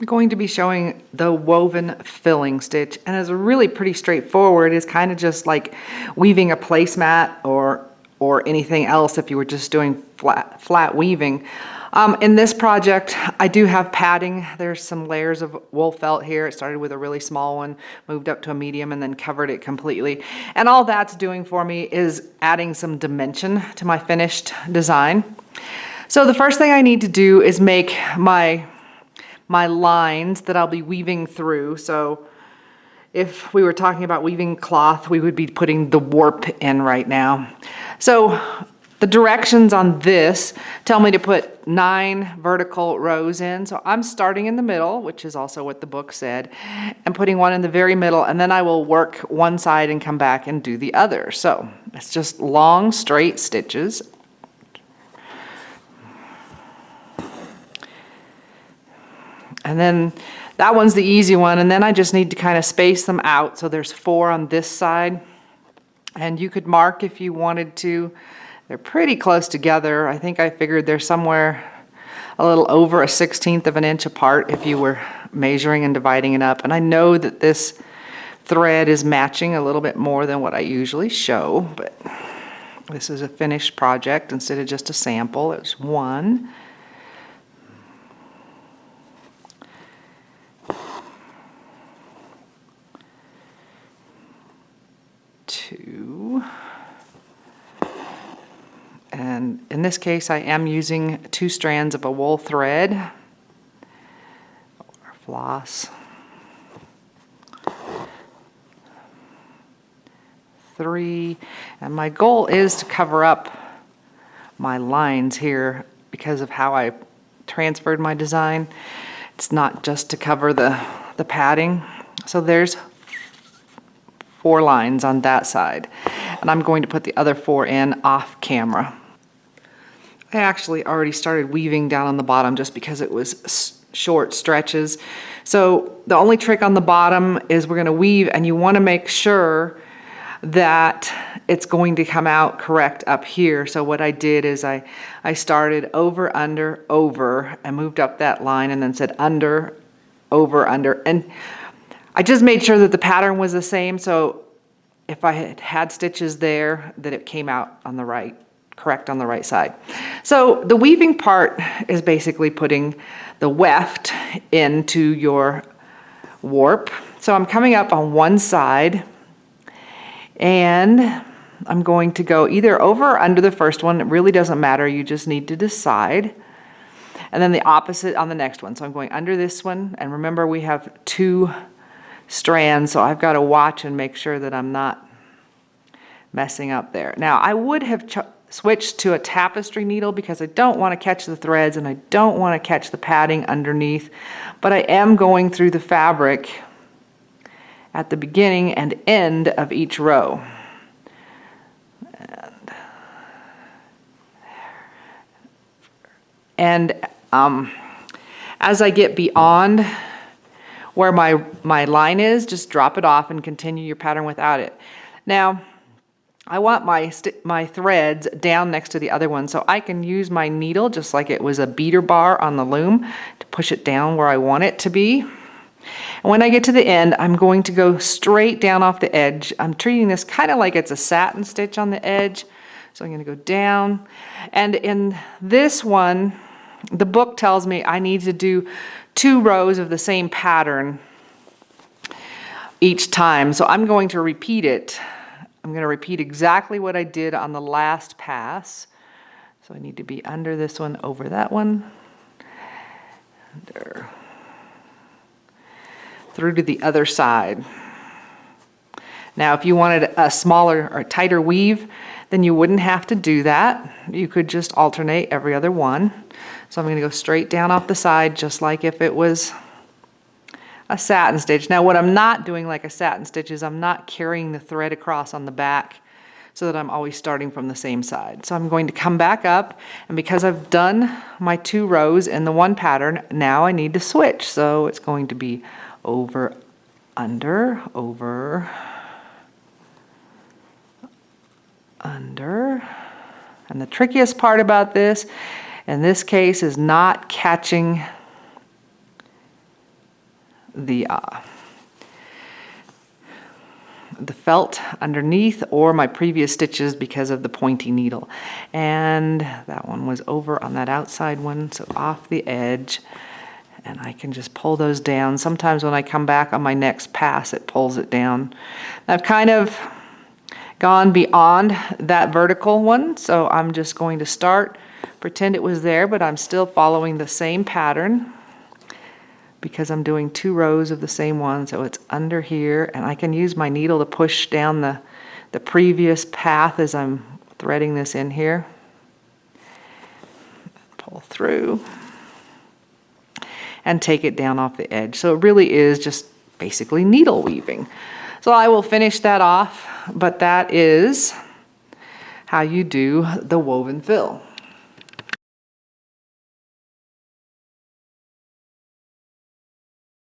I'm going to be showing the woven filling stitch, and it's really pretty straightforward. It's kind of just like weaving a placemat or anything else if you were just doing flat weaving. In this project, I do have padding. There's some layers of wool felt here. It started with a really small one, moved up to a medium, and then covered it completely. And all that's doing for me is adding some dimension to my finished design. So the first thing I need to do is make my lines that I'll be weaving through. So if we were talking about weaving cloth, we would be putting the warp in right now. So the directions on this tell me to put 9 vertical rows in. So I'm starting in the middle, which is also what the book said, and putting one in the very middle, and then I will work one side and come back and do the other. So it's just long, straight stitches. And then that one's the easy one, and then I just need to kind of space them out. So there's 4 on this side, and you could mark if you wanted to. They're pretty close together. I think I figured they're somewhere a little over 1/16 of an inch apart if you were measuring and dividing it up. And I know that this thread is matching a little bit more than what I usually show, but this is a finished project instead of just a sample. It's 1. 2, and in this case I am using 2 strands of a wool thread or floss. 3, and my goal is to cover up my lines here because of how I transferred my design. It's not just to cover the padding. So there's 4 lines on that side, and I'm going to put the other 4 in off camera. I actually already started weaving down on the bottom just because it was short stretches. So the only trick on the bottom is we're going to weave, and you want to make sure that it's going to come out correct up here. So what I did is I started over, under, over, and moved up that line, and then said under, over, under, and I just made sure that the pattern was the same, so if I had stitches there, that it came out on the right, correct on the right side. So the weaving part is basically putting the weft into your warp. So I'm coming up on one side, and I'm going to go either over or under the first one. It really doesn't matter, you just need to decide. And then the opposite on the next one. So I'm going under this one, and remember we have 2 strands, so I've got to watch and make sure that I'm not messing up there. Now I would have switched to a tapestry needle because I don't want to catch the threads and I don't want to catch the padding underneath, but I am going through the fabric at the beginning and end of each row. And as I get beyond where my line is, just drop it off and continue your pattern without it. Now, I want my threads down next to the other one, so I can use my needle just like it was a beater bar on the loom to push it down where I want it to be. And when I get to the end, I'm going to go straight down off the edge. I'm treating this kind of like it's a satin stitch on the edge. So I'm going to go down. And in this one, the book tells me I need to do 2 rows of the same pattern each time. So I'm going to repeat it. I'm going to repeat exactly what I did on the last pass. So I need to be under this one, over that one, under, through to the other side. Now if you wanted a smaller or tighter weave, then you wouldn't have to do that. You could just alternate every other one. So I'm going to go straight down off the side just like if it was a satin stitch. Now what I'm not doing like a satin stitch is I'm not carrying the thread across on the back so that I'm always starting from the same side. So I'm going to come back up, and because I've done my 2 rows in the one pattern, now I need to switch. So it's going to be over, under, over, under. And the trickiest part about this in this case is not catching the felt underneath or my previous stitches because of the pointy needle. And that one was over on that outside one, so off the edge. And I can just pull those down. Sometimes when I come back on my next pass, it pulls it down. I've kind of gone beyond that vertical one, so I'm just going to start, pretend it was there, but I'm still following the same pattern because I'm doing 2 rows of the same one, so it's under here, and I can use my needle to push down the previous path as I'm threading this in here. Pull through and take it down off the edge. So it really is just basically needle weaving. So I will finish that off, but that is how you do the woven fill.